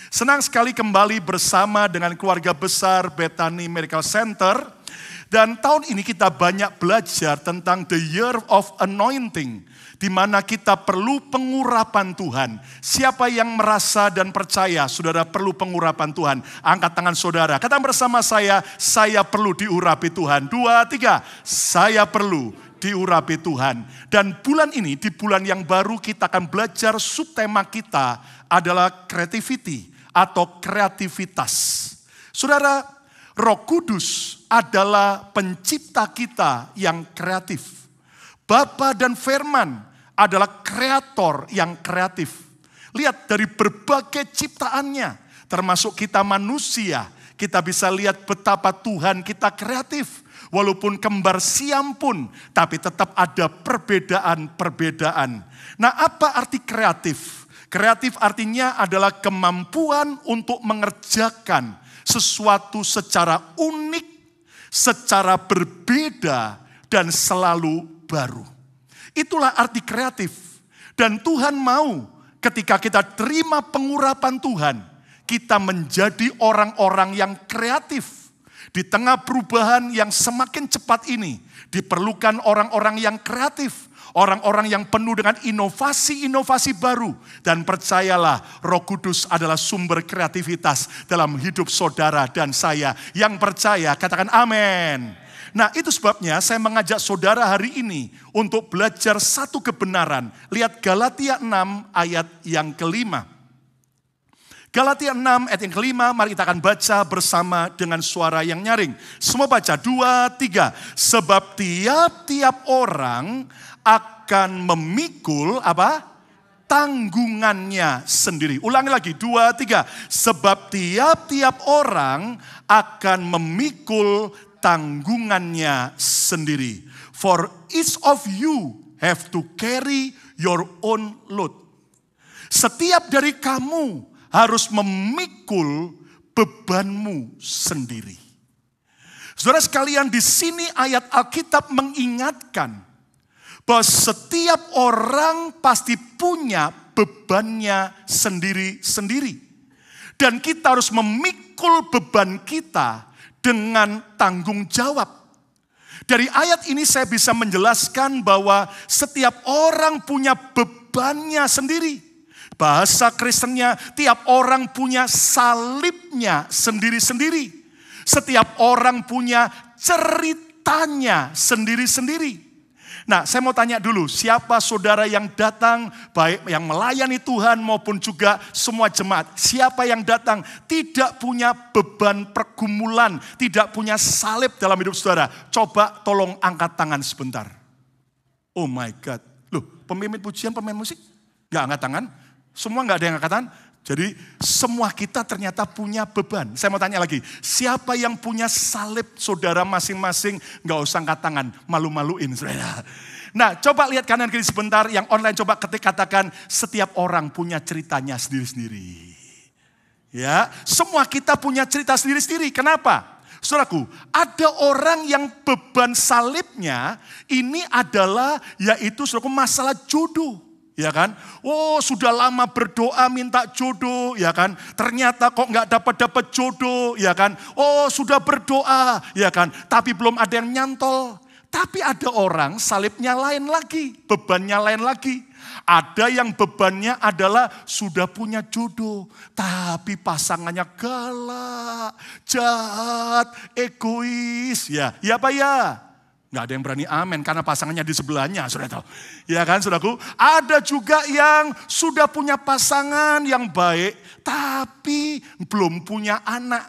Senang sekali kembali bersama dengan keluarga besar Bethany Miracle Center. Dan tahun ini kita banyak belajar tentang the year of anointing. Di mana kita perlu pengurapan Tuhan. Siapa yang merasa dan percaya saudara perlu pengurapan Tuhan? Angkat tangan saudara. Katakan bersama saya perlu diurapi Tuhan. 2, 3, saya perlu diurapi Tuhan. Dan bulan ini, di bulan yang baru kita akan belajar subtema kita adalah creativity atau kreativitas. Saudara, Roh Kudus adalah pencipta kita yang kreatif. Bapa dan Firman adalah kreator yang kreatif. Lihat dari berbagai ciptaannya, termasuk kita manusia, kita bisa lihat betapa Tuhan kita kreatif. Walaupun kembar siam pun, tapi tetap ada perbedaan-perbedaan. Nah, apa arti kreatif? Kreatif artinya adalah kemampuan untuk mengerjakan sesuatu secara unik, secara berbeda, dan selalu baru. Itulah arti kreatif. Dan Tuhan mau ketika kita terima pengurapan Tuhan, kita menjadi orang-orang yang kreatif. Di tengah perubahan yang semakin cepat ini, diperlukan orang-orang yang kreatif. Orang-orang yang penuh dengan inovasi-inovasi baru. Dan percayalah, Roh Kudus adalah sumber kreativitas dalam hidup saudara dan saya. Yang percaya, katakan amin. Nah, itu sebabnya saya mengajak saudara hari ini untuk belajar satu kebenaran. Lihat Galatia 6 ayat yang kelima. Galatia 6 ayat yang kelima, mari kita akan baca bersama dengan suara yang nyaring. Semua baca, 2, 3. Sebab tiap-tiap orang akan memikul apa? Tanggungannya sendiri. Ulangi lagi, 2, 3. Sebab tiap-tiap orang akan memikul tanggungannya sendiri. For each of you have to carry your own load. Setiap dari kamu harus memikul bebanmu sendiri. Saudara sekalian, di sini ayat Alkitab mengingatkan bahwa setiap orang pasti punya bebannya sendiri-sendiri. Dan kita harus memikul beban kita dengan tanggung jawab. Dari ayat ini saya bisa menjelaskan bahwa setiap orang punya bebannya sendiri. Bahasa Kristennya, tiap orang punya salibnya sendiri-sendiri. Setiap orang punya ceritanya sendiri-sendiri. Nah, saya mau tanya dulu, siapa saudara yang datang, baik yang melayani Tuhan maupun juga semua jemaat. Siapa yang datang tidak punya beban pergumulan, tidak punya salib dalam hidup saudara. Coba tolong angkat tangan sebentar. Oh my God. Loh, pemimpin pujian, pemain musik? Gak angkat tangan? Semua gak ada yang angkat tangan? Jadi semua kita ternyata punya beban. Saya mau tanya lagi, siapa yang punya salib saudara masing-masing? Gak usah angkat tangan, malu-maluin saudara. Nah, coba lihat kanan kiri sebentar, yang online coba katakan, setiap orang punya ceritanya sendiri-sendiri. Ya, semua kita punya cerita sendiri-sendiri. Kenapa? Saudaraku, ada orang yang beban salibnya ini adalah yaitu saudaraku masalah jodoh. Ya kan? Oh, sudah lama berdoa minta jodoh, ya kan? Ternyata kok nggak dapat jodoh, ya kan? Oh, sudah berdoa, ya kan? Tapi belum ada yang nyantol. Tapi ada orang salibnya lain lagi, bebannya lain lagi. Ada yang bebannya adalah sudah punya jodoh, tapi pasangannya galak, jahat, egois, ya apa ya? Nggak ada yang berani amin karena pasangannya di sebelahnya, sudah tahu. Ya kan, saudaraku? Ada juga yang sudah punya pasangan yang baik, tapi belum punya anak.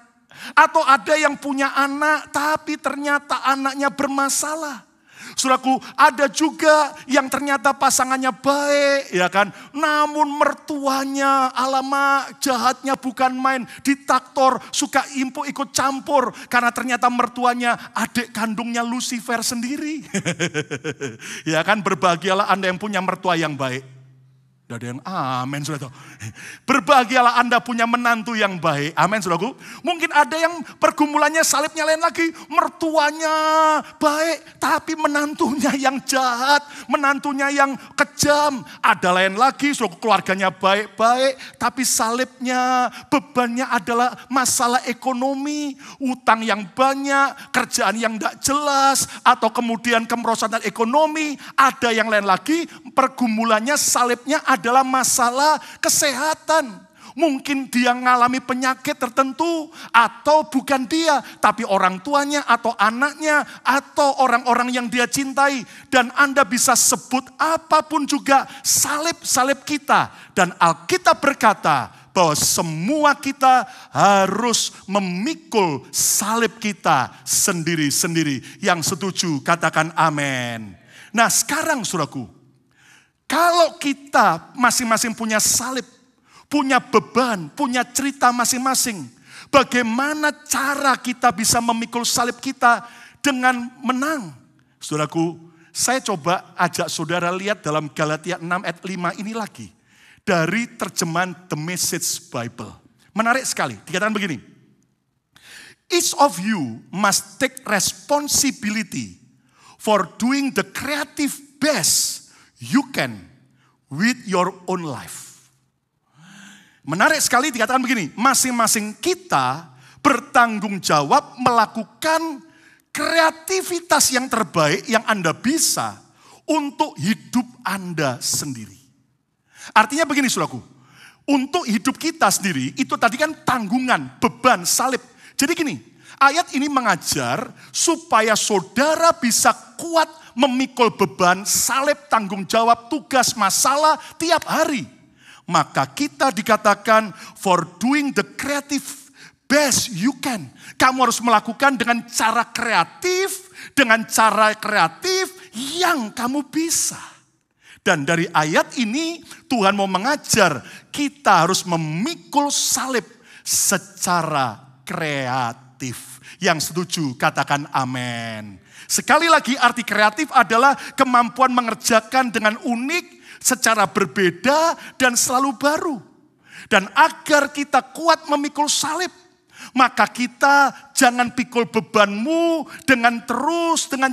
Atau ada yang punya anak, tapi ternyata anaknya bermasalah. Saudaraku, ada juga yang ternyata pasangannya baik, ya kan? Namun mertuanya, alamak jahatnya bukan main, diktator, suka ikut campur. Karena ternyata mertuanya adik kandungnya Lucifer sendiri. Ya kan, berbahagialah Anda yang punya mertua yang baik. Tidak ada yang amin, saudara. Berbahagialah Anda punya menantu yang baik. Amin, saudaraku. Mungkin ada yang pergumulannya salibnya lain lagi. Mertuanya baik, tapi menantunya yang jahat. Menantunya yang kejam. Ada lain lagi, saudaraku, keluarganya baik-baik. Tapi salibnya, bebannya adalah masalah ekonomi. Utang yang banyak, kerjaan yang tidak jelas. Atau kemudian kemerosotan ekonomi. Ada yang lain lagi, pergumulannya salibnya adalah masalah kesehatan. Mungkin dia mengalami penyakit tertentu atau bukan dia, tapi orang tuanya atau anaknya atau orang-orang yang dia cintai. Dan Anda bisa sebut apapun juga salib-salib kita. Dan Alkitab berkata bahwa semua kita harus memikul salib kita sendiri-sendiri. Yang setuju katakan amin. Nah sekarang saudaraku, kalau kita masing-masing punya salib, punya beban, punya cerita masing-masing. Bagaimana cara kita bisa memikul salib kita dengan menang? Saudaraku, saya coba ajak saudara lihat dalam Galatia 6 ayat 5 ini lagi. Dari terjemahan The Message Bible. Menarik sekali, dikatakan begini. Each of you must take responsibility for doing the creative best you can with your own life. Menarik sekali dikatakan begini, masing-masing kita bertanggung jawab melakukan kreativitas yang terbaik yang Anda bisa untuk hidup Anda sendiri. Artinya begini saudaraku, untuk hidup kita sendiri itu tadi kan tanggungan, beban, salib. Jadi gini, ayat ini mengajar supaya saudara bisa kuat memikul beban, salib, tanggung jawab, tugas, masalah tiap hari. Maka kita dikatakan for doing the creative best you can. Kamu harus melakukan dengan cara kreatif yang kamu bisa. Dan dari ayat ini Tuhan mau mengajar kita harus memikul salib secara kreatif. Yang setuju katakan amin. Sekali lagi arti kreatif adalah kemampuan mengerjakan dengan unik, secara berbeda dan selalu baru. Dan agar kita kuat memikul salib, maka kita jangan pikul bebanmu dengan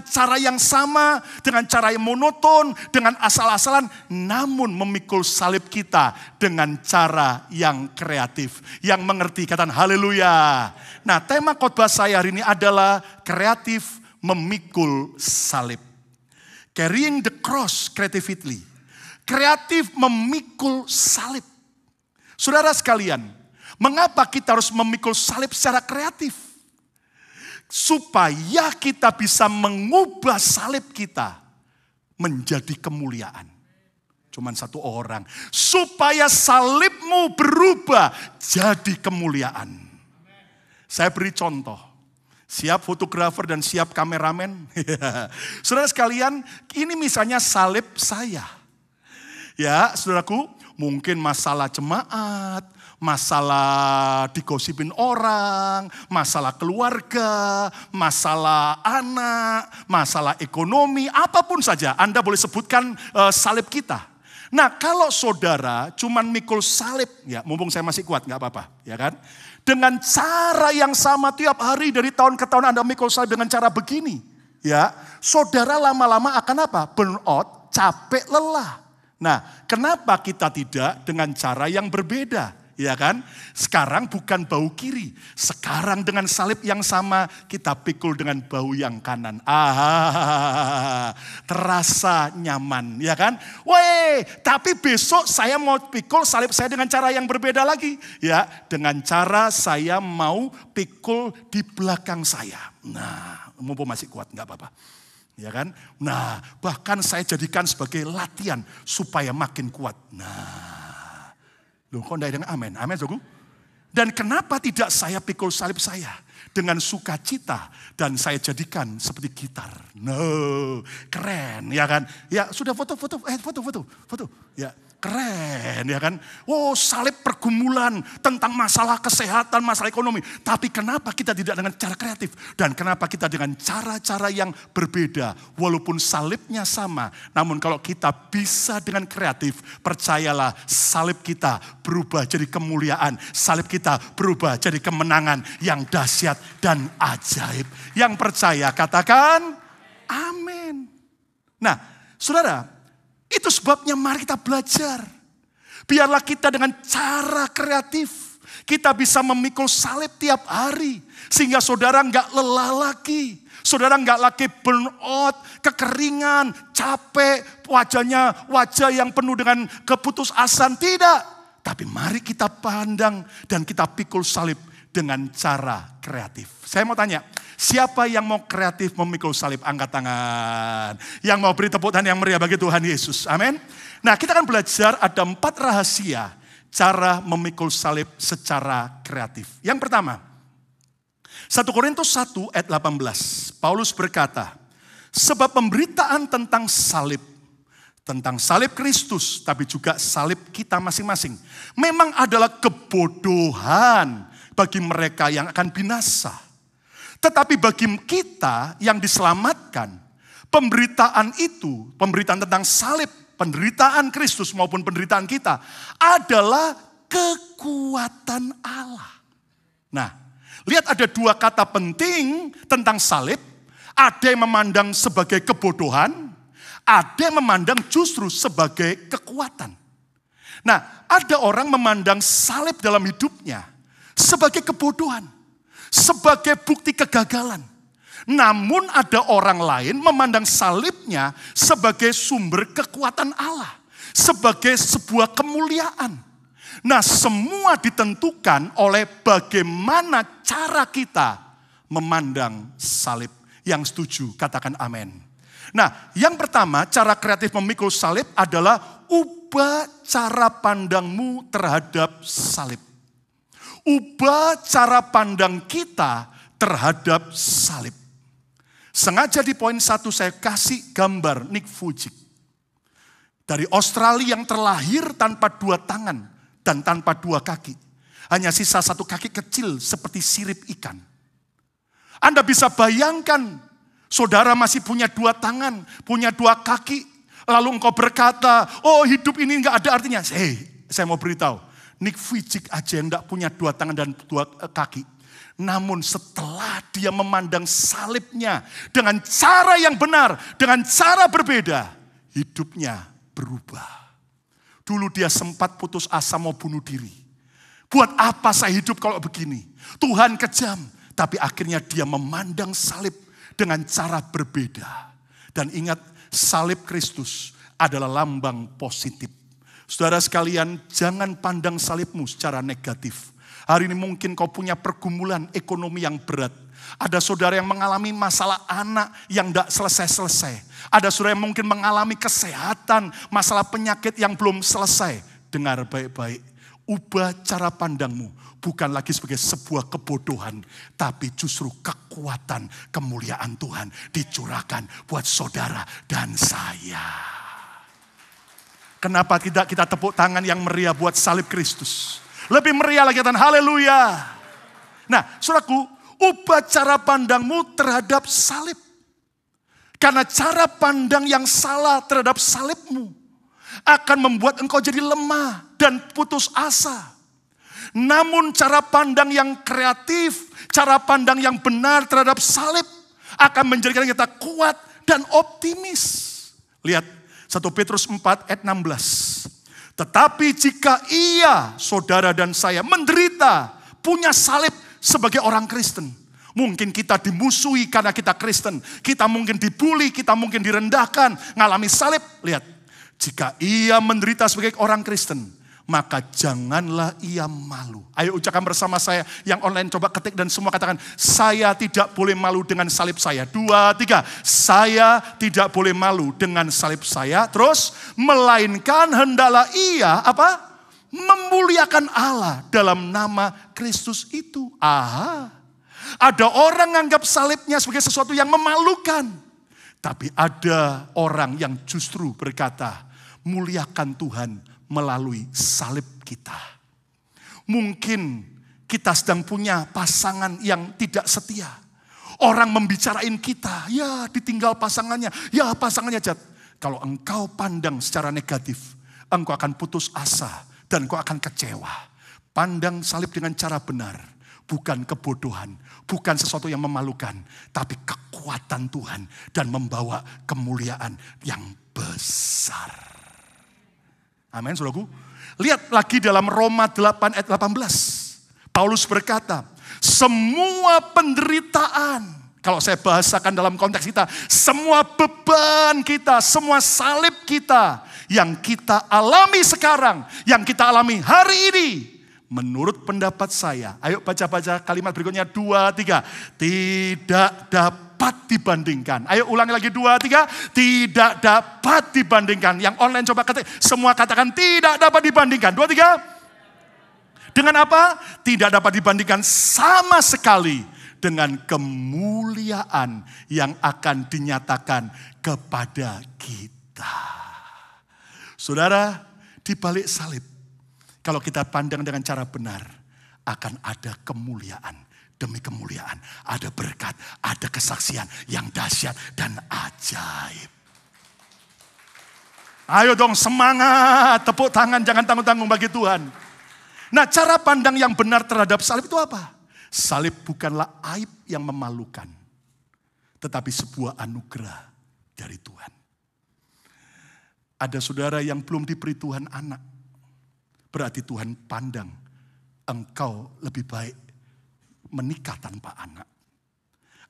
cara yang sama, dengan cara yang monoton, dengan asal-asalan. Namun memikul salib kita dengan cara yang kreatif. Yang mengerti katakan haleluya. Nah tema khotbah saya hari ini adalah kreatif memikul salib. Carrying the cross creatively. Kreatif memikul salib. Saudara sekalian, mengapa kita harus memikul salib secara kreatif? Supaya kita bisa mengubah salib kita menjadi kemuliaan. Cuman satu orang. Supaya salibmu berubah jadi kemuliaan. Saya beri contoh. Siap fotografer dan siap kameramen. Saudara sekalian, ini misalnya salib saya. Ya, saudaraku, mungkin masalah jemaat, masalah digosipin orang, masalah keluarga, masalah anak, masalah ekonomi, apapun saja Anda boleh sebutkan salib kita. Nah, kalau saudara cuman mikul salib, ya mumpung saya masih kuat, gak apa-apa, ya kan? Dengan cara yang sama tiap hari dari tahun ke tahun Anda mikul salib dengan cara begini. Ya, saudara lama-lama akan apa? Burnout, capek, lelah. Nah, kenapa kita tidak dengan cara yang berbeda? Ya kan? Sekarang bukan bahu kiri. Sekarang dengan salib yang sama kita pikul dengan bahu yang kanan. Terasa nyaman, ya kan? Weh, tapi besok saya mau pikul salib saya dengan cara yang berbeda lagi. Ya, dengan cara saya mau pikul di belakang saya. Nah, mumpung masih kuat, nggak apa-apa. Ya kan? Nah, bahkan saya jadikan sebagai latihan supaya makin kuat. Nah, loh, kok enggak ada yang amin? Amin, saudaraku. Dan kenapa tidak saya pikul salib saya dengan sukacita dan saya jadikan seperti gitar? No, keren, ya kan? Ya sudah foto. Ya, Keren ya kan. Oh, salib pergumulan tentang masalah kesehatan, masalah ekonomi. Tapi kenapa kita tidak dengan cara kreatif? Dan kenapa kita dengan cara-cara yang berbeda? Walaupun salibnya sama. Namun kalau kita bisa dengan kreatif, percayalah salib kita berubah jadi kemuliaan. Salib kita berubah jadi kemenangan yang dahsyat dan ajaib. Yang percaya katakan amin. Nah, saudara, itu sebabnya mari kita belajar. Biarlah kita dengan cara kreatif, kita bisa memikul salib tiap hari. Sehingga saudara enggak lelah lagi. Saudara enggak lagi burn out, kekeringan, capek, wajahnya wajah yang penuh dengan keputusasaan. Tidak. Tapi mari kita pandang dan kita pikul salib dengan cara kreatif. Saya mau tanya, siapa yang mau kreatif memikul salib? Angkat tangan. Yang mau beri tepuk tangan yang meriah bagi Tuhan Yesus. Amin. Nah, kita akan belajar ada 4 rahasia cara memikul salib secara kreatif. Yang pertama, 1 Korintus 1 ayat 18. Paulus berkata, sebab pemberitaan tentang salib Kristus, tapi juga salib kita masing-masing, memang adalah kebodohan bagi mereka yang akan binasa. Tetapi bagi kita yang diselamatkan, pemberitaan itu, pemberitaan tentang salib, penderitaan Kristus maupun penderitaan kita adalah kekuatan Allah. Nah, lihat ada 2 kata penting tentang salib. Ada yang memandang sebagai kebodohan, ada yang memandang justru sebagai kekuatan. Nah, ada orang memandang salib dalam hidupnya sebagai kebodohan, sebagai bukti kegagalan. Namun ada orang lain memandang salibnya sebagai sumber kekuatan Allah, sebagai sebuah kemuliaan. Nah, semua ditentukan oleh bagaimana cara kita memandang salib. Yang setuju katakan amin. Nah, yang pertama cara kreatif memikul salib adalah ubah cara pandangmu terhadap salib. Ubah cara pandang kita terhadap salib. Sengaja di poin 1 saya kasih gambar Nick Vujicic. Dari Australia yang terlahir tanpa 2 tangan dan tanpa 2 kaki. Hanya sisa 1 kaki kecil seperti sirip ikan. Anda bisa bayangkan, saudara masih punya 2 tangan, punya 2 kaki. Lalu engkau berkata, oh hidup ini enggak ada artinya. Saya mau beritahu, Nick Vujicic aja enggak punya 2 tangan dan 2 kaki. Namun setelah dia memandang salibnya dengan cara yang benar, dengan cara berbeda, hidupnya berubah. Dulu dia sempat putus asa mau bunuh diri. Buat apa saya hidup kalau begini? Tuhan kejam. Tapi akhirnya dia memandang salib dengan cara berbeda. Dan ingat, salib Kristus adalah lambang positif. Saudara sekalian, jangan pandang salibmu secara negatif. Hari ini mungkin kau punya pergumulan ekonomi yang berat. Ada saudara yang mengalami masalah anak yang tidak selesai-selesai. Ada saudara yang mungkin mengalami kesehatan, masalah penyakit yang belum selesai. Dengar baik-baik, ubah cara pandangmu. Bukan lagi sebagai sebuah kebodohan, tapi justru kekuatan, kemuliaan Tuhan dicurahkan buat saudara dan saya. Kenapa tidak kita tepuk tangan yang meriah buat salib Kristus? Lebih meriah lagi, dan haleluya. Nah, saudaraku, ubah cara pandangmu terhadap salib. Karena cara pandang yang salah terhadap salibmu akan membuat engkau jadi lemah dan putus asa. Namun cara pandang yang kreatif, cara pandang yang benar terhadap salib akan menjadikan kita kuat dan optimis. Lihat 1 Petrus 4 ayat 16. Tetapi jika ia, saudara dan saya, menderita, punya salib sebagai orang Kristen. Mungkin kita dimusuhi karena kita Kristen. Kita mungkin dibully, kita mungkin direndahkan, ngalami salib. Lihat, jika ia menderita sebagai orang Kristen, maka janganlah ia malu. Ayo ucapkan bersama saya yang online, coba ketik dan semua katakan, saya tidak boleh malu dengan salib saya. 2, 3, saya tidak boleh malu dengan salib saya. Terus, melainkan hendaklah ia apa? Memuliakan Allah dalam nama Kristus itu. Aha, ada orang menganggap salibnya sebagai sesuatu yang memalukan. Tapi ada orang yang justru berkata, muliakan Tuhan melalui salib kita. Mungkin kita sedang punya pasangan yang tidak setia. Orang membicarain kita, ya ditinggal pasangannya, ya pasangannya jahat. Kalau engkau pandang secara negatif, engkau akan putus asa dan engkau akan kecewa. Pandang salib dengan cara benar, bukan kebodohan, bukan sesuatu yang memalukan, tapi kekuatan Tuhan dan membawa kemuliaan yang besar. Amin, saudaraku. Lihat lagi dalam Roma 8 ayat 18. Paulus berkata, semua penderitaan, kalau saya bahasakan dalam konteks kita, semua beban kita, semua salib kita, yang kita alami sekarang, yang kita alami hari ini, menurut pendapat saya, ayo baca-baca kalimat berikutnya 2, 3. Tidak dapat dibandingkan. Ayo ulangi lagi 2, 3. Tidak dapat dibandingkan. Yang online coba ketik, semua katakan tidak dapat dibandingkan. 2, 3. Dengan apa? Tidak dapat dibandingkan sama sekali dengan kemuliaan yang akan dinyatakan kepada kita. Saudara, di balik salib, kalau kita pandang dengan cara benar, akan ada kemuliaan demi kemuliaan. Ada berkat, ada kesaksian yang dahsyat dan ajaib. Ayo dong semangat, tepuk tangan, jangan tanggung-tanggung bagi Tuhan. Nah, cara pandang yang benar terhadap salib itu apa? Salib bukanlah aib yang memalukan, tetapi sebuah anugerah dari Tuhan. Ada saudara yang belum diberi Tuhan anak. Berarti Tuhan pandang engkau lebih baik menikah tanpa anak.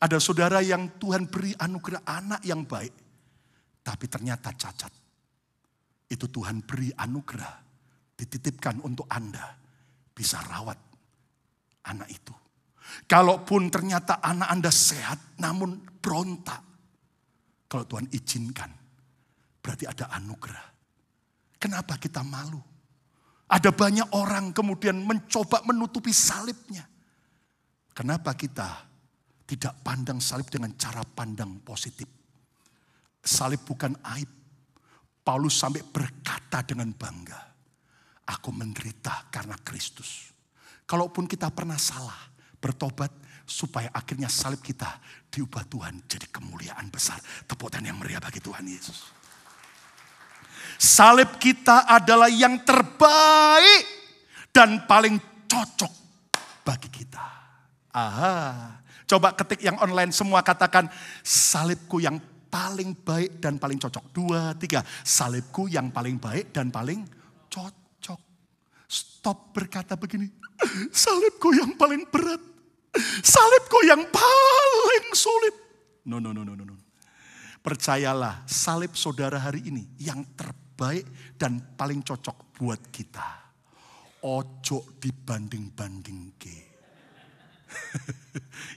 Ada saudara yang Tuhan beri anugerah anak yang baik, tapi ternyata cacat. Itu Tuhan beri anugerah, dititipkan untuk Anda bisa rawat anak itu. Kalaupun ternyata anak Anda sehat namun berontak, kalau Tuhan izinkan, berarti ada anugerah. Kenapa kita malu? Ada banyak orang kemudian mencoba menutupi salibnya. Kenapa kita tidak pandang salib dengan cara pandang positif? Salib bukan aib. Paulus sampai berkata dengan bangga, aku menderita karena Kristus. Kalaupun kita pernah salah, bertobat supaya akhirnya salib kita diubah Tuhan jadi kemuliaan besar. Tepuk tangan yang meriah bagi Tuhan Yesus. Salib kita adalah yang terbaik dan paling cocok bagi kita. Aha. Coba ketik yang online semua katakan salibku yang paling baik dan paling cocok. 2, 3. Salibku yang paling baik dan paling cocok. Stop berkata begini. Salibku yang paling berat. Salibku yang paling sulit. No. Percayalah salib saudara hari ini yang terbaik dan paling cocok buat kita. Ojo dibanding-banding ke.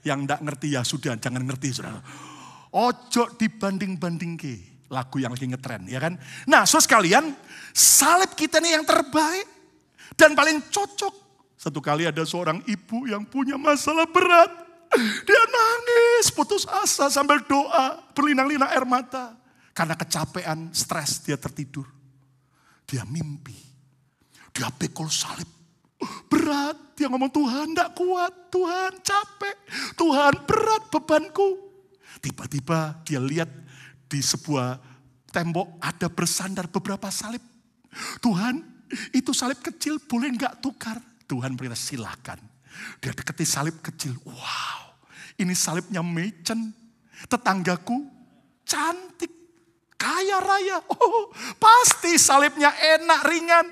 Yang enggak ngerti ya sudah, jangan ngerti saudara. Ojo dibanding-banding ke. Lagu yang lagi ngetren ya kan. Nah saudara sekalian, salib kita ini yang terbaik dan paling cocok. Satu kali ada seorang ibu yang punya masalah berat. Dia nangis, putus asa sambil doa, berlinang-linang air mata. Karena kecapean, stres, dia tertidur. Dia mimpi. Dia pikul salib. Berat, dia ngomong Tuhan enggak kuat, Tuhan capek, Tuhan berat bebanku. Tiba-tiba dia lihat di sebuah tembok ada bersandar beberapa salib. Tuhan, itu salib kecil boleh enggak tukar? Tuhan berkata silakan. Dia deketi salib kecil. Wow, ini salibnya Machen. Tetanggaku cantik, kaya raya. Oh, pasti salibnya enak, ringan.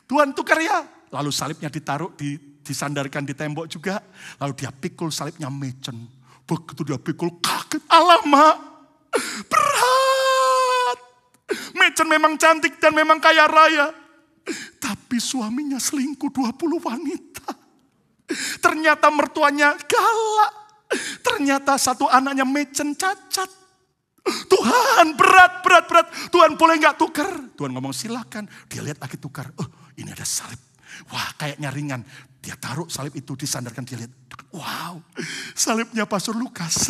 Tuhan tukar ya. Lalu salibnya ditaruh, disandarkan di tembok juga. Lalu dia pikul salibnya Machen. Begitu dia pikul kaget. Alamak, berat. Machen memang cantik dan memang kaya raya. Tapi suaminya selingkuh 20 wanita. Ternyata mertuanya galak. Ternyata satu anaknya Machen cacat. Tuhan berat. Tuhan boleh gak tukar? Tuhan ngomong silakan. Dia lihat lagi tukar. Oh ini ada salib. Wah kayaknya ringan. Dia taruh salib itu, disandarkan, dia lihat. Wow, salibnya Pastor Lukas.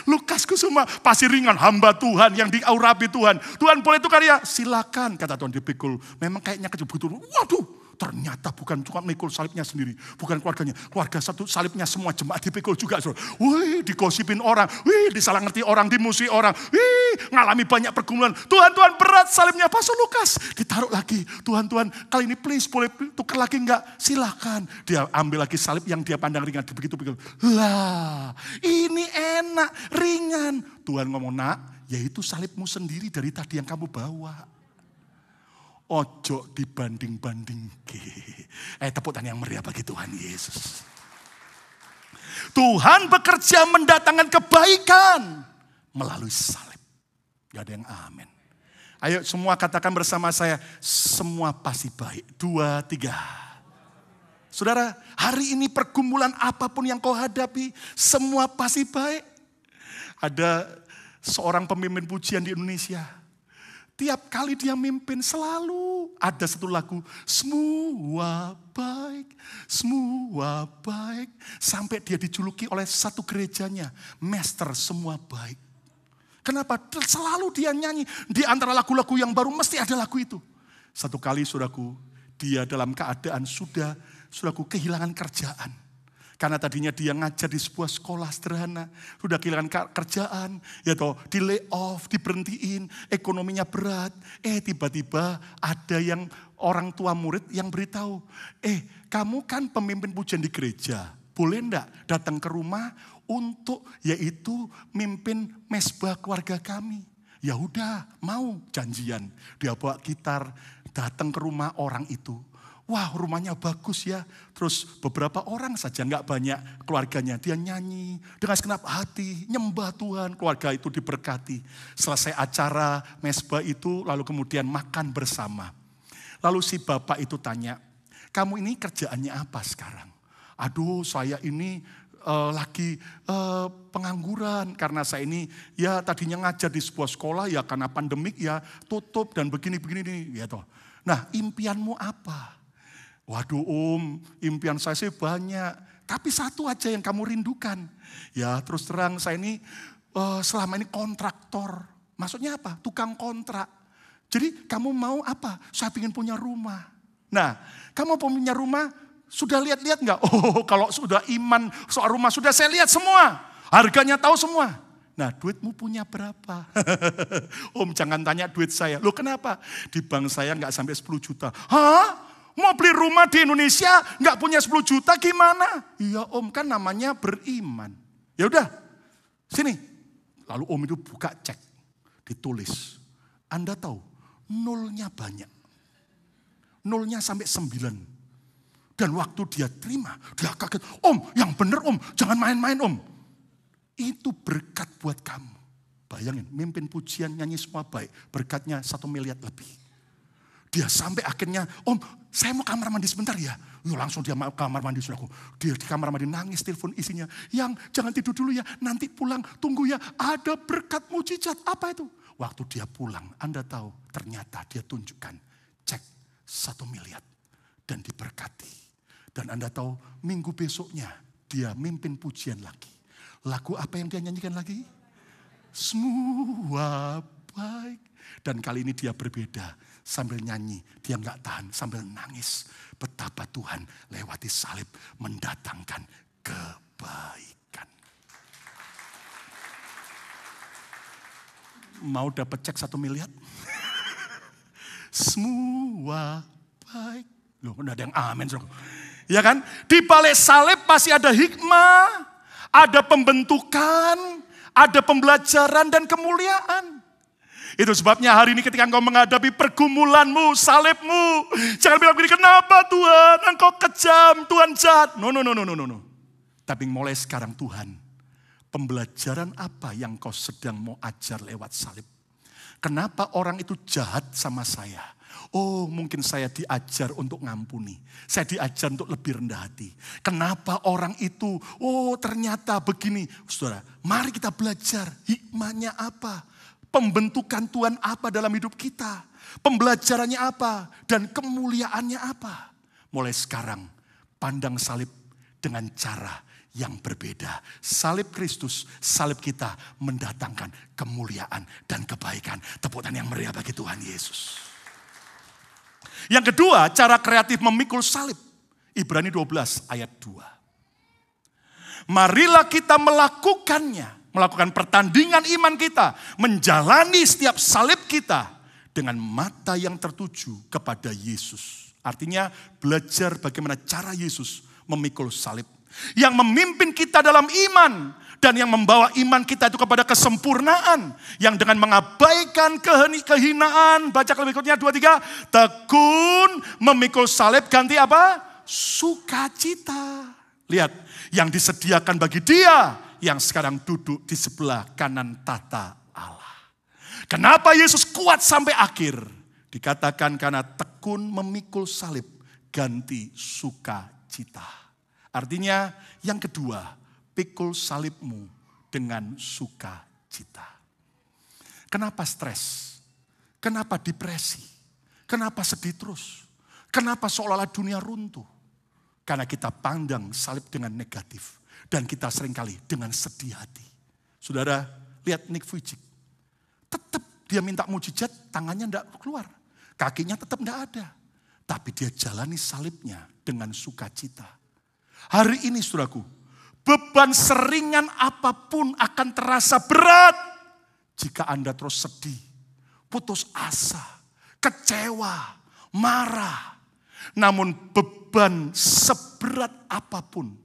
Lukas Kusuma, pasti ringan, hamba Tuhan yang diurapi Tuhan. Tuhan boleh tukar ya? Silakan, kata Tuhan, dipikul. Memang kayaknya kebetulan, waduh. Ternyata bukan cuma mikul salibnya sendiri, bukan keluarganya. Keluarga satu salibnya semua jemaat dipikul juga. Wih, digosipin orang, wih, disalah ngerti orang, dimusuhi orang, wih, ngalami banyak pergumulan. Tuhan, berat salibnya Pastor Lukas. Ditaruh lagi, Tuhan, kali ini please boleh tukar lagi enggak? Silakan. Dia ambil lagi salib yang dia pandang ringan, begitu pikul. Lah, ini enak, ringan. Tuhan ngomong, nak, yaitu salibmu sendiri dari tadi yang kamu bawa. Ojo dibanding-banding. Tepuk tangan yang meriah bagi Tuhan Yesus. Tuhan bekerja mendatangkan kebaikan melalui salib. Gak ada yang amin. Ayo semua katakan bersama saya, semua pasti baik. 2, 3. Saudara, hari ini pergumulan apapun yang kau hadapi, semua pasti baik. Ada seorang pemimpin pujian di Indonesia. Tiap kali dia mimpin selalu ada satu lagu. Semua baik, semua baik. Sampai dia dijuluki oleh satu gerejanya. Master semua baik. Kenapa? Selalu dia nyanyi. Di antara lagu-lagu yang baru mesti ada lagu itu. Satu kali saudaraku, dia dalam keadaan saudaraku kehilangan kerjaan. Karena tadinya dia ngajar di sebuah sekolah sederhana. Sudah kehilangan kerjaan. Ya toh, di lay off, diberhentiin. Ekonominya berat. Tiba-tiba ada yang orang tua murid yang beritahu. Kamu kan pemimpin pujian di gereja. Boleh enggak datang ke rumah untuk yaitu mimpin mesbah keluarga kami. Ya udah, mau janjian. Dia bawa gitar, datang ke rumah orang itu. Wah, rumahnya bagus ya. Terus beberapa orang saja, enggak banyak keluarganya. Dia nyanyi dengan segenap hati, nyembah Tuhan. Keluarga itu diberkati. Selesai acara mesbah itu, lalu kemudian makan bersama. Lalu si bapak itu tanya, kamu ini kerjaannya apa sekarang? Aduh, saya ini lagi pengangguran. Karena saya ini ya tadinya ngajar di sebuah sekolah ya karena pandemik ya tutup dan begini-begini. Ya toh. Nah, impianmu apa? Waduh impian saya sih banyak. Tapi satu aja yang kamu rindukan. Ya terus terang saya ini selama ini kontraktor. Maksudnya apa? Tukang kontrak. Jadi kamu mau apa? Saya ingin punya rumah. Nah kamu punya rumah sudah lihat-lihat enggak? Oh kalau sudah iman soal rumah sudah saya lihat semua. Harganya tahu semua. Nah duitmu punya berapa? Om jangan tanya duit saya. Loh kenapa? Di bank saya enggak sampai 10 juta. Hah? Mau beli rumah di Indonesia nggak punya 10 juta gimana? Iya om kan namanya beriman. Ya udah sini. Lalu om itu buka cek. Ditulis. Anda tahu nolnya banyak. Nolnya sampai 9. Dan waktu dia terima dia kaget. Om yang bener om jangan main-main om. Itu berkat buat kamu. Bayangin mimpin pujian nyanyi semua baik. Berkatnya 1 miliar lebih. Dia sampai akhirnya, om saya mau kamar mandi sebentar ya. Yuk langsung dia mau kamar mandi saudaraku. Dia di kamar mandi nangis telepon isinya. Yang jangan tidur dulu ya, nanti pulang tunggu ya. Ada berkat mujizat, apa itu? Waktu dia pulang, Anda tahu ternyata dia tunjukkan cek 1 miliar. Dan diberkati. Dan Anda tahu minggu besoknya dia mimpin pujian lagi. Lagu apa yang dia nyanyikan lagi? Semua baik. Dan kali ini dia berbeda. Sambil nyanyi, dia nggak tahan, sambil nangis. Betapa Tuhan lewati salib mendatangkan kebaikan. Mau dapat cek 1 miliar? Semua baik. Loh, ada yang amin. Ya kan? Di balik salib pasti ada hikmah, ada pembentukan, ada pembelajaran dan kemuliaan. Itu sebabnya hari ini ketika engkau menghadapi pergumulanmu, salibmu. Jangan bilang begini, kenapa Tuhan engkau kejam, Tuhan jahat. No. Tapi mulai sekarang Tuhan, pembelajaran apa yang kau sedang mau ajar lewat salib? Kenapa orang itu jahat sama saya? Oh mungkin saya diajar untuk ngampuni. Saya diajar untuk lebih rendah hati. Kenapa orang itu, oh ternyata begini. Saudara, mari kita belajar hikmahnya apa. Pembentukan Tuhan apa dalam hidup kita. Pembelajarannya apa. Dan kemuliaannya apa. Mulai sekarang pandang salib dengan cara yang berbeda. Salib Kristus, salib kita mendatangkan kemuliaan dan kebaikan. Tepuk tangan yang meriah bagi Tuhan Yesus. Yang kedua, cara kreatif memikul salib. Ibrani 12 ayat 2. Marilah kita melakukannya, melakukan pertandingan iman kita, menjalani setiap salib kita dengan mata yang tertuju kepada Yesus. Artinya belajar bagaimana cara Yesus memikul salib. Yang memimpin kita dalam iman. Dan yang membawa iman kita itu kepada kesempurnaan. Yang dengan mengabaikan kehinaan. Baca berikutnya 2-3. Tekun memikul salib ganti apa? Sukacita. Lihat. Yang disediakan bagi dia. Yang sekarang duduk di sebelah kanan tata Allah. Kenapa Yesus kuat sampai akhir? Dikatakan karena tekun memikul salib ganti sukacita. Artinya yang kedua, pikul salibmu dengan sukacita. Kenapa stres? Kenapa depresi? Kenapa sedih terus? Kenapa seolah-olah dunia runtuh? Karena kita pandang salib dengan negatif. Dan kita seringkali dengan sedih hati. Saudara, lihat Nick Vujicic. Tetap dia minta mujizat, tangannya tidak keluar. Kakinya tetap tidak ada. Tapi dia jalani salibnya dengan sukacita. Hari ini saudaraku, beban seringan apapun akan terasa berat. Jika Anda terus sedih, putus asa, kecewa, marah. Namun beban seberat apapun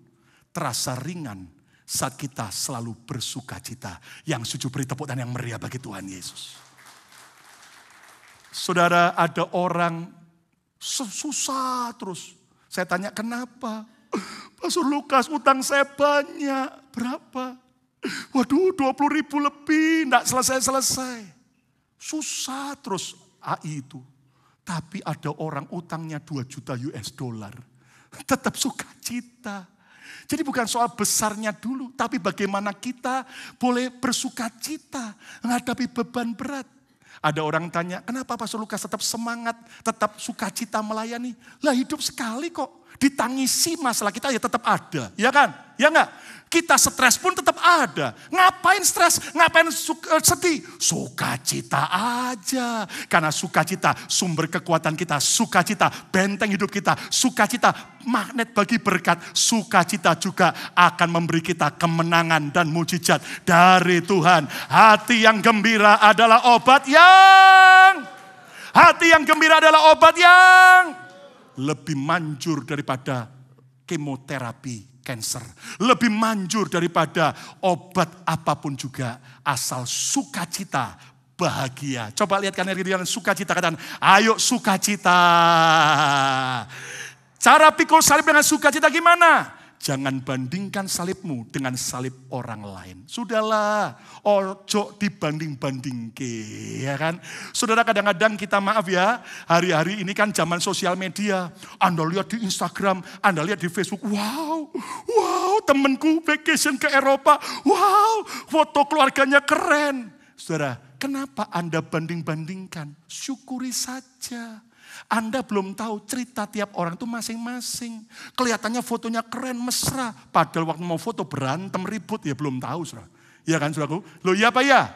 terasa ringan saat kita selalu bersukacita. Yang setuju beri tepuk tangan yang meriah bagi Tuhan Yesus. Saudara, ada orang susah terus. Saya tanya kenapa? Pastor Lukas, utang saya banyak. Berapa? Waduh, 20.000 lebih. Tidak selesai-selesai. Susah terus AI itu. Tapi ada orang utangnya 2 juta US dollar. Tetap sukacita. Jadi bukan soal besarnya dulu. Tapi bagaimana kita boleh bersukacita. Menghadapi beban berat. Ada orang tanya, kenapa Pastor Lukas tetap semangat, tetap sukacita melayani? Lah hidup sekali kok. Ditangisi masalah kita ya tetap ada. Ya kan? Ya enggak? Kita stres pun tetap ada. Ngapain stres? Ngapain sedih? Sukacita aja. Karena sukacita sumber kekuatan kita. Sukacita benteng hidup kita. Sukacita magnet bagi berkat. Sukacita juga akan memberi kita kemenangan dan mujizat dari Tuhan. Hati yang gembira adalah obat yang... Hati yang gembira adalah obat yang... lebih manjur daripada kemoterapi kanker. Lebih manjur daripada obat apapun juga. Asal sukacita, bahagia. Coba lihat kan dengan sukacita. Katakan, ayo sukacita. Cara pikul salib dengan sukacita gimana? Jangan bandingkan salibmu dengan salib orang lain. Sudahlah, ojo dibanding-bandingke, ya kan? Saudara, kadang-kadang kita maaf ya, hari-hari ini kan zaman sosial media. Anda lihat di Instagram, Anda lihat di Facebook, wow, temanku vacation ke Eropa, wow, foto keluarganya keren. Saudara, kenapa Anda banding-bandingkan? Syukuri saja. Anda belum tahu cerita tiap orang itu masing-masing. Kelihatannya fotonya keren, mesra. Padahal waktu mau foto berantem, ribut. Ya belum tahu, saudara. Ya kan, saudaraku? Loh iya apa ya?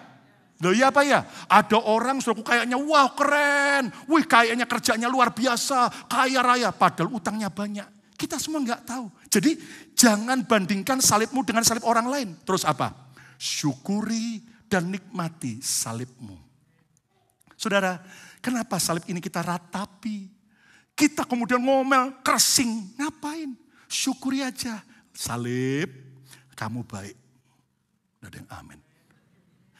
Loh iya apa ya? Ada orang, saudaraku, kayaknya wah keren. Wih, kayaknya kerjanya luar biasa. Kaya raya. Padahal utangnya banyak. Kita semua nggak tahu. Jadi jangan bandingkan salibmu dengan salib orang lain. Terus apa? Syukuri dan nikmati salibmu. Saudara, kenapa salib ini kita ratapi? Kita kemudian ngomel, kersing. Ngapain? Syukuri aja. Salib, kamu baik. Ada yang amin.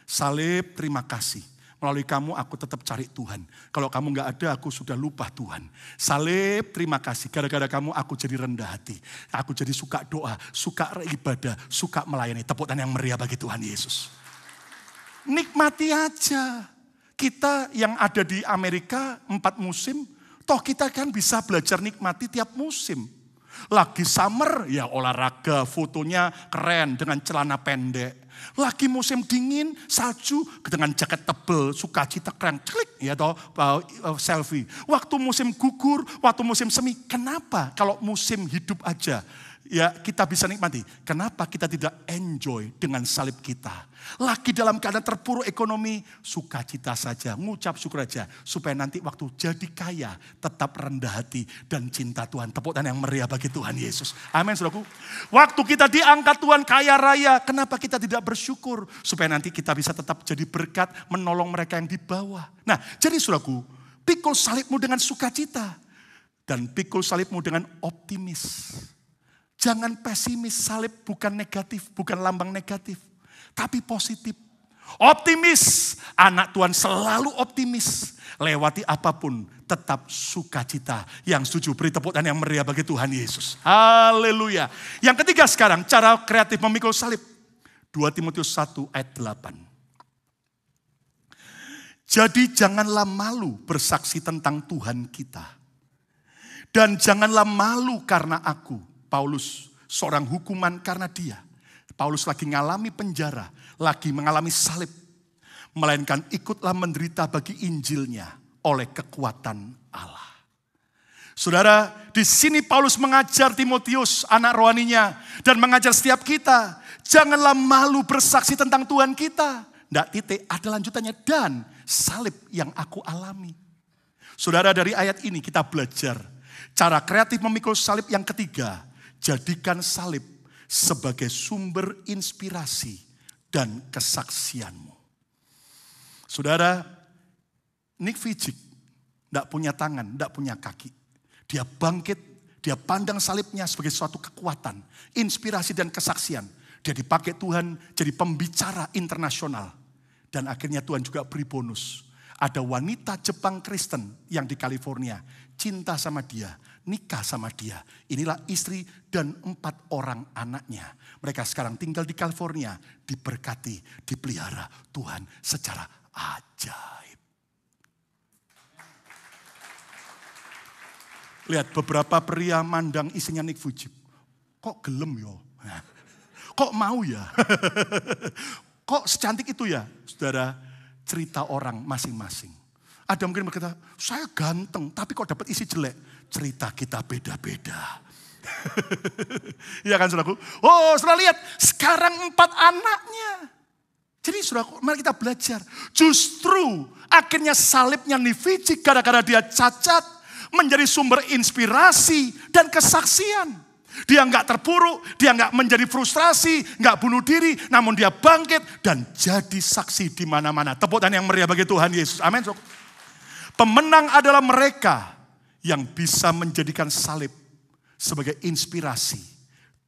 Salib, terima kasih. Melalui kamu aku tetap cari Tuhan. Kalau kamu gak ada, aku sudah lupa Tuhan. Salib, terima kasih. Gara-gara kamu aku jadi rendah hati. Aku jadi suka doa, suka ibadah, suka melayani. Tepuk tangan yang meriah bagi Tuhan Yesus. Nikmati aja. Kita yang ada di Amerika 4 musim, toh kita kan bisa belajar nikmati tiap musim. Lagi summer, ya olahraga, fotonya keren dengan celana pendek. Lagi musim dingin, salju dengan jaket tebel, sukacita keren, klik ya toh selfie. Waktu musim gugur, waktu musim semi, kenapa kalau musim hidup aja ya kita bisa nikmati? Kenapa kita tidak enjoy dengan salib kita? Lagi dalam keadaan terpuruk ekonomi, sukacita saja, ngucap syukur aja. Supaya nanti waktu jadi kaya, tetap rendah hati dan cinta Tuhan. Tepuk tangan yang meriah bagi Tuhan Yesus. Amin, saudaraku. Waktu kita diangkat Tuhan kaya raya, kenapa kita tidak bersyukur? Supaya nanti kita bisa tetap jadi berkat, menolong mereka yang di bawah. Nah, jadi saudaraku, pikul salibmu dengan sukacita. Dan pikul salibmu dengan optimis. Jangan pesimis, salib bukan negatif, bukan lambang negatif. Tapi positif. Optimis. Anak Tuhan selalu optimis. Lewati apapun tetap sukacita. Yang setuju beri tepuk tangan yang meriah bagi Tuhan Yesus. Haleluya. Yang ketiga sekarang cara kreatif memikul salib. 2 Timotius 1 ayat 8. Jadi janganlah malu bersaksi tentang Tuhan kita. Dan janganlah malu karena aku. Paulus seorang hukuman karena dia. Paulus lagi mengalami penjara, lagi mengalami salib. Melainkan ikutlah menderita bagi Injilnya oleh kekuatan Allah. Saudara, di sini Paulus mengajar Timotius, anak rohaninya, dan mengajar setiap kita. Janganlah malu bersaksi tentang Tuhan kita. Nggak titik, ada lanjutannya. Dan salib yang aku alami. Saudara, dari ayat ini kita belajar cara kreatif memikul salib yang ketiga. Jadikan salib sebagai sumber inspirasi dan kesaksianmu. Saudara, Nick Vujicic tidak punya tangan, tidak punya kaki. Dia bangkit, dia pandang salibnya sebagai suatu kekuatan, inspirasi dan kesaksian. Dia dipakai Tuhan jadi pembicara internasional. Dan akhirnya Tuhan juga beri bonus. Ada wanita Jepang Kristen yang di California, cinta sama dia, nikah sama dia. Inilah istri dan 4 orang anaknya. Mereka sekarang tinggal di California, diberkati, dipelihara Tuhan secara ajaib. Lihat beberapa pria mandang isinya Nick Vujicic. Kok gelem yo? Kok mau ya? Kok secantik itu ya? Saudara, cerita orang masing-masing. Ada mungkin berkata, saya ganteng, tapi kok dapat isi jelek? Cerita kita beda-beda. Iya kan saudaraku? Oh saudara lihat, sekarang 4 anaknya. Jadi saudaraku, mari kita belajar. Justru akhirnya salibnya Nick Vujicic gara-gara dia cacat, menjadi sumber inspirasi dan kesaksian. Dia enggak terpuruk, dia enggak menjadi frustrasi, enggak bunuh diri, namun dia bangkit dan jadi saksi di mana-mana. Tepuk tangan yang meriah bagi Tuhan Yesus. Amin. Pemenang adalah mereka yang bisa menjadikan salib sebagai inspirasi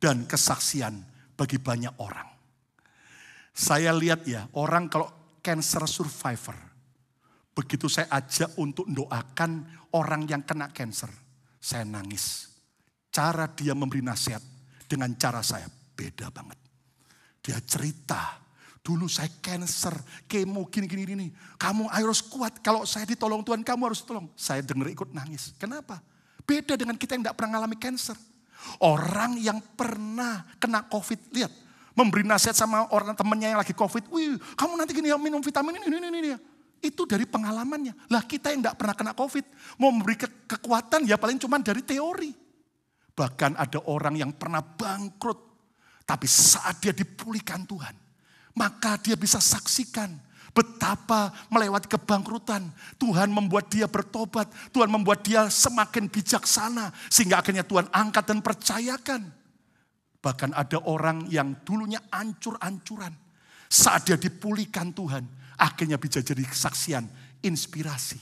dan kesaksian bagi banyak orang. Saya lihat ya, orang kalau cancer survivor, begitu saya ajak untuk mendoakan orang yang kena cancer, saya nangis. Cara dia memberi nasihat dengan cara saya beda banget. Dia cerita, dulu saya cancer, kemo gini. Kamu harus kuat, kalau saya ditolong Tuhan kamu harus tolong. Saya dengar ikut nangis. Kenapa? Beda dengan kita yang tidak pernah mengalami cancer. Orang yang pernah kena COVID, lihat. Memberi nasihat sama orang temannya yang lagi COVID. Wih, kamu nanti gini ya minum vitamin ini. Itu dari pengalamannya. Lah kita yang tidak pernah kena COVID. Mau memberi kekuatan ya paling cuma dari teori. Bahkan ada orang yang pernah bangkrut. Tapi saat dia dipulihkan Tuhan. Maka dia bisa saksikan betapa melewati kebangkrutan. Tuhan membuat dia bertobat. Tuhan membuat dia semakin bijaksana. Sehingga akhirnya Tuhan angkat dan percayakan. Bahkan ada orang yang dulunya ancur-ancuran. Saat dia dipulihkan Tuhan. Akhirnya bisa jadi kesaksian, inspirasi.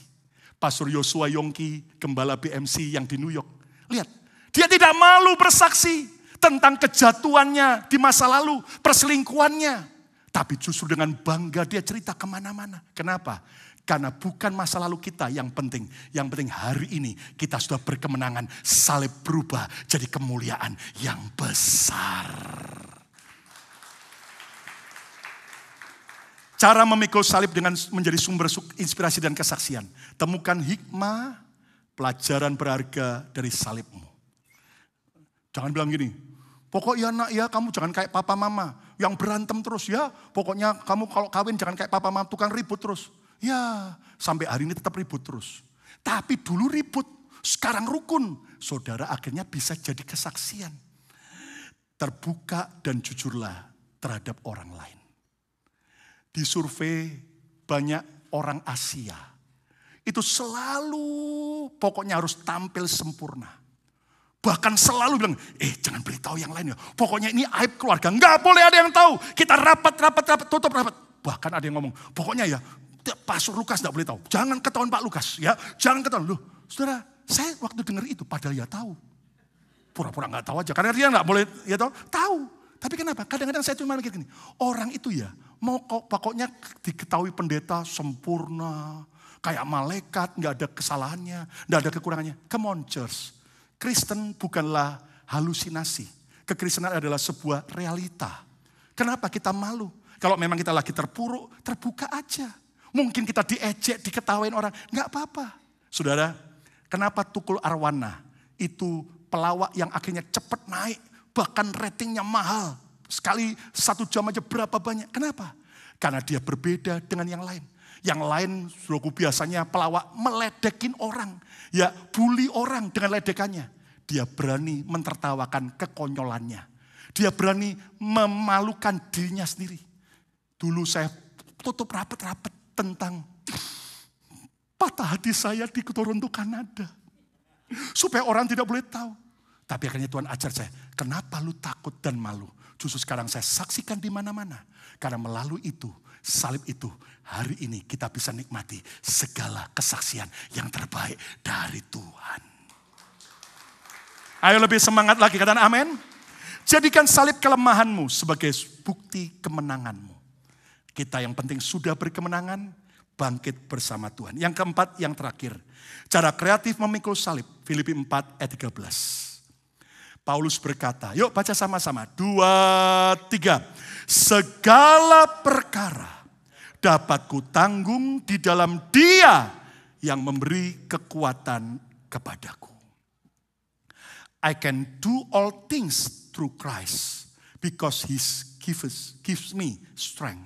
Pastor Yosua Yongki, gembala BMC yang di New York. Lihat. Dia tidak malu bersaksi tentang kejatuhannya di masa lalu, perselingkuhannya. Tapi justru dengan bangga dia cerita kemana-mana. Kenapa? Karena bukan masa lalu kita yang penting. Yang penting hari ini kita sudah berkemenangan. Salib berubah jadi kemuliaan yang besar. Cara memikul salib dengan menjadi sumber inspirasi dan kesaksian. Temukan hikmah, pelajaran berharga dari salibmu. Jangan bilang gini, pokoknya nak ya kamu jangan kayak papa mama. Yang berantem terus ya, pokoknya kamu kalau kawin jangan kayak papa mama, tukang ribut terus. Ya, sampai hari ini tetap ribut terus. Tapi dulu ribut, sekarang rukun. Saudara akhirnya bisa jadi kesaksian. Terbuka dan jujurlah terhadap orang lain. Di survei banyak orang Asia. Itu selalu pokoknya harus tampil sempurna. Bahkan selalu bilang, jangan beritahu yang lain ya. Pokoknya ini aib keluarga, nggak boleh ada yang tahu. Kita rapat, tutup rapat. Bahkan ada yang ngomong, pokoknya ya Pastor Lukas nggak boleh tahu. Jangan ketahuan Pak Lukas ya, jangan ketahuan. Loh, saudara, saya waktu dengar itu padahal ya tahu. Pura-pura nggak tahu aja, karena dia nggak boleh ya tahu. Tapi kenapa? Kadang-kadang saya cuma mikir gini, orang itu ya mau pokoknya diketahui pendeta sempurna, kayak malaikat, nggak ada kesalahannya, nggak ada kekurangannya. Come on church, Kristen bukanlah halusinasi. Kekristenan adalah sebuah realita. Kenapa kita malu? Kalau memang kita lagi terpuruk, terbuka aja. Mungkin kita diejek, diketawain orang, nggak apa-apa. Saudara, kenapa Tukul Arwana itu pelawak yang akhirnya cepat naik, bahkan ratingnya mahal. Sekali 1 jam aja berapa banyak. Kenapa? Karena dia berbeda dengan yang lain. Yang lain, saudaraku, biasanya pelawak meledekin orang. Ya, bully orang dengan ledekannya. Dia berani mentertawakan kekonyolannya. Dia berani memalukan dirinya sendiri. Dulu saya tutup rapat-rapat tentang patah hati saya di Toronto, Kanada. Supaya orang tidak boleh tahu. Tapi akhirnya Tuhan ajar saya, kenapa lu takut dan malu? Justru sekarang saya saksikan di mana-mana. Karena melalui itu, salib itu, hari ini kita bisa nikmati segala kesaksian yang terbaik dari Tuhan. Ayo lebih semangat lagi, katakan amin. Jadikan salib kelemahanmu sebagai bukti kemenanganmu. Kita yang penting sudah berkemenangan, bangkit bersama Tuhan. Yang keempat, yang terakhir. Cara kreatif memikul salib. Filipi 4 ayat 13. Paulus berkata, yuk baca sama-sama. 2, 3. Segala perkara dapat kutanggung di dalam Dia yang memberi kekuatan kepadaku. I can do all things through Christ because He gives me strength.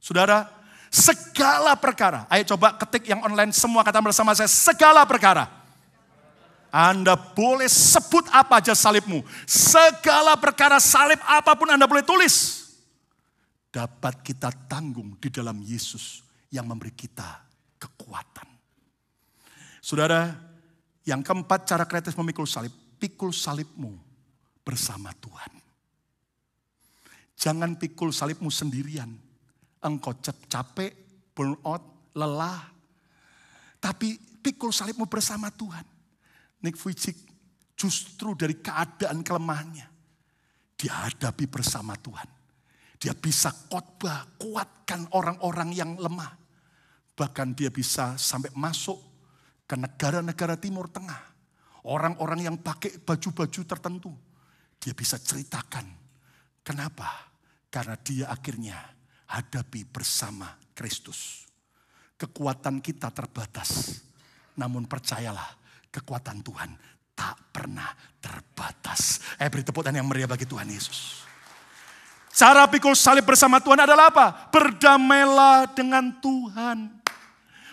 Saudara, segala perkara. Ayo coba ketik yang online semua kata bersama saya. Segala perkara. Anda boleh sebut apa aja salibmu. Segala perkara salib apapun Anda boleh tulis. Dapat kita tanggung di dalam Yesus yang memberi kita kekuatan. Saudara, yang keempat cara kreatif memikul salib. Pikul salibmu bersama Tuhan. Jangan pikul salibmu sendirian. Engkau capek, burn out, lelah. Tapi pikul salibmu bersama Tuhan. Nick Vujicic justru dari keadaan kelemahannya. Dia hadapi bersama Tuhan. Dia bisa khotbah, kuatkan orang-orang yang lemah. Bahkan dia bisa sampai masuk ke negara-negara Timur Tengah. Orang-orang yang pakai baju-baju tertentu. Dia bisa ceritakan. Kenapa? Karena dia akhirnya hadapi bersama Kristus. Kekuatan kita terbatas. Namun percayalah, kekuatan Tuhan tak pernah terbatas. Beri tepuk tangan yang meriah bagi Tuhan Yesus. Cara pikul salib bersama Tuhan adalah apa? Berdamailah dengan Tuhan.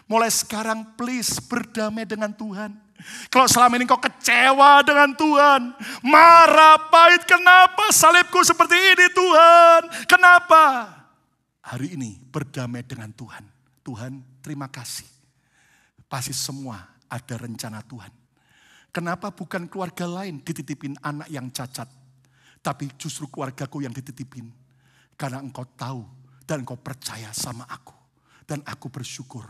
Mulai sekarang please berdamai dengan Tuhan. Kalau selama ini kau kecewa dengan Tuhan, marah, pahit, kenapa salibku seperti ini Tuhan? Kenapa? Hari ini berdamai dengan Tuhan. Tuhan, terima kasih. Pasti semua ada rencana Tuhan. Kenapa bukan keluarga lain dititipin anak yang cacat, tapi justru keluargaku yang dititipin? Karena engkau tahu dan engkau percaya sama aku. Dan aku bersyukur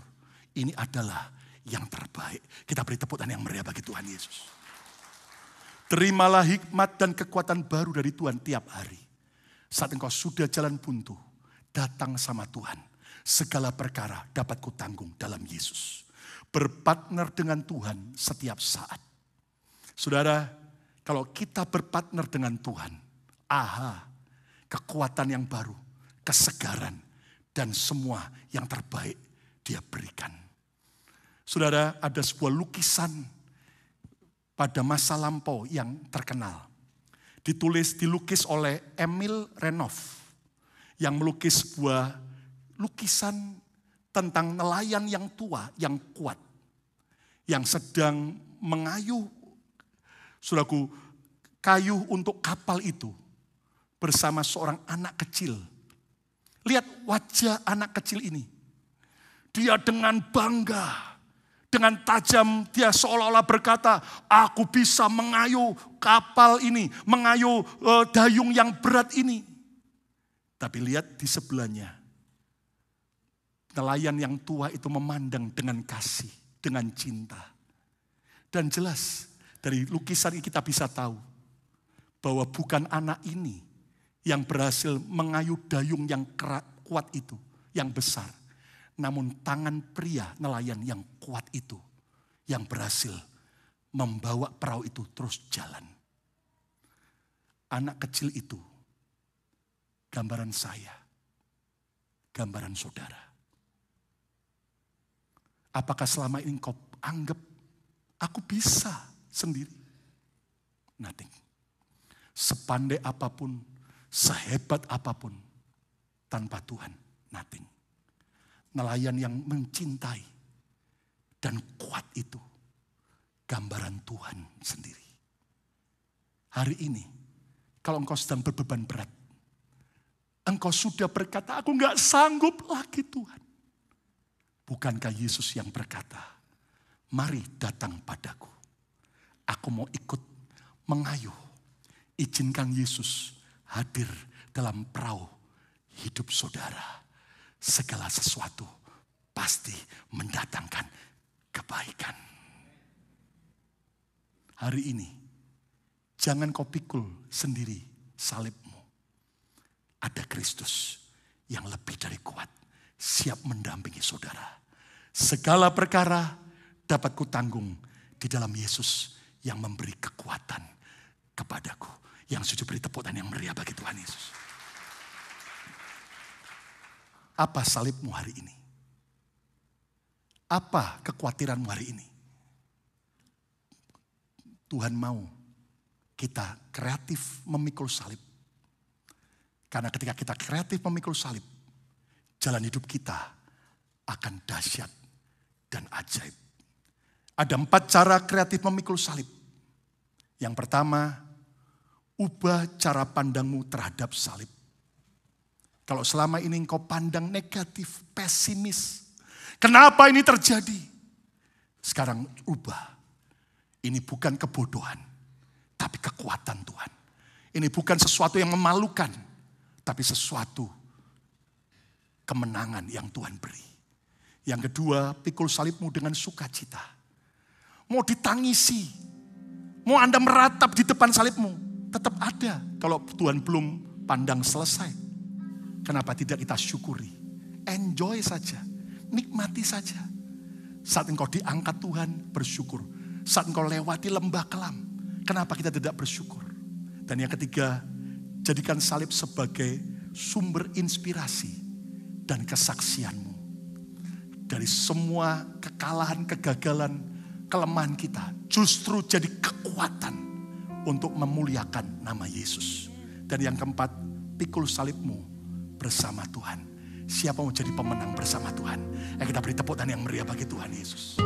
ini adalah yang terbaik. Kita beri tepuk tangan yang meriah bagi Tuhan Yesus. Terimalah hikmat dan kekuatan baru dari Tuhan tiap hari. Saat engkau sudah jalan buntu, datang sama Tuhan. Segala perkara dapat kutanggung dalam Yesus. Berpartner dengan Tuhan setiap saat. Saudara, kalau kita berpartner dengan Tuhan, kekuatan yang baru, kesegaran, dan semua yang terbaik Dia berikan. Saudara, ada sebuah lukisan pada masa lampau yang terkenal. dilukis oleh Emil Renov yang melukis sebuah lukisan tentang nelayan yang tua, yang kuat, yang sedang mengayuh, saudaraku, kayu untuk kapal itu bersama seorang anak kecil. Lihat wajah anak kecil ini. Dia dengan bangga, dengan tajam dia seolah-olah berkata, aku bisa mengayuh kapal ini, mengayuh dayung yang berat ini. Tapi lihat di sebelahnya, nelayan yang tua itu memandang dengan kasih, dengan cinta. Dan jelas dari lukisan ini kita bisa tahu bahwa bukan anak ini yang berhasil mengayuh dayung yang kuat itu, yang besar. Namun tangan pria nelayan yang kuat itu yang berhasil membawa perahu itu terus jalan. Anak kecil itu gambaran saya, gambaran saudara. Apakah selama ini kau anggap aku bisa sendiri? Nothing. Sepandai apapun, sehebat apapun, tanpa Tuhan, nothing. Nelayan yang mencintai dan kuat itu, gambaran Tuhan sendiri. Hari ini, kalau engkau sedang berbeban berat, engkau sudah berkata, aku gak sanggup lagi Tuhan. Bukankah Yesus yang berkata, mari datang padaku. Aku mau ikut mengayuh. Izinkan Yesus hadir dalam perahu hidup saudara. Segala sesuatu pasti mendatangkan kebaikan. Hari ini, jangan kau pikul sendiri salibmu. Ada Kristus yang lebih dari kuat, siap mendampingi saudara. Segala perkara dapat kutanggung di dalam Yesus yang memberi kekuatan kepadaku. Yang sujud beri tepuk tangan yang meriah bagi Tuhan Yesus. Apa salibmu hari ini? Apa kekhawatiranmu hari ini? Tuhan mau kita kreatif memikul salib. Karena ketika kita kreatif memikul salib, jalan hidup kita akan dahsyat dan ajaib. Ada 4 cara kreatif memikul salib. Yang pertama, ubah cara pandangmu terhadap salib. Kalau selama ini engkau pandang negatif, pesimis. Kenapa ini terjadi? Sekarang ubah. Ini bukan kebodohan, tapi kekuatan Tuhan. Ini bukan sesuatu yang memalukan, tapi sesuatu kemenangan yang Tuhan beri. Yang kedua, pikul salibmu dengan sukacita. Mau ditangisi, mau Anda meratap di depan salibmu, tetap ada kalau Tuhan belum pandang selesai. Kenapa tidak kita syukuri? Enjoy saja, nikmati saja. Saat engkau diangkat Tuhan, bersyukur. Saat engkau lewati lembah kelam, kenapa kita tidak bersyukur? Dan yang ketiga, jadikan salib sebagai sumber inspirasi dan kesaksianmu. Dari semua kekalahan, kegagalan, kelemahan kita, justru jadi kekuatan untuk memuliakan nama Yesus. Dan yang keempat, pikul salibmu bersama Tuhan. Siapa mau jadi pemenang bersama Tuhan? Kita beri tepuk tangan yang meriah bagi Tuhan Yesus.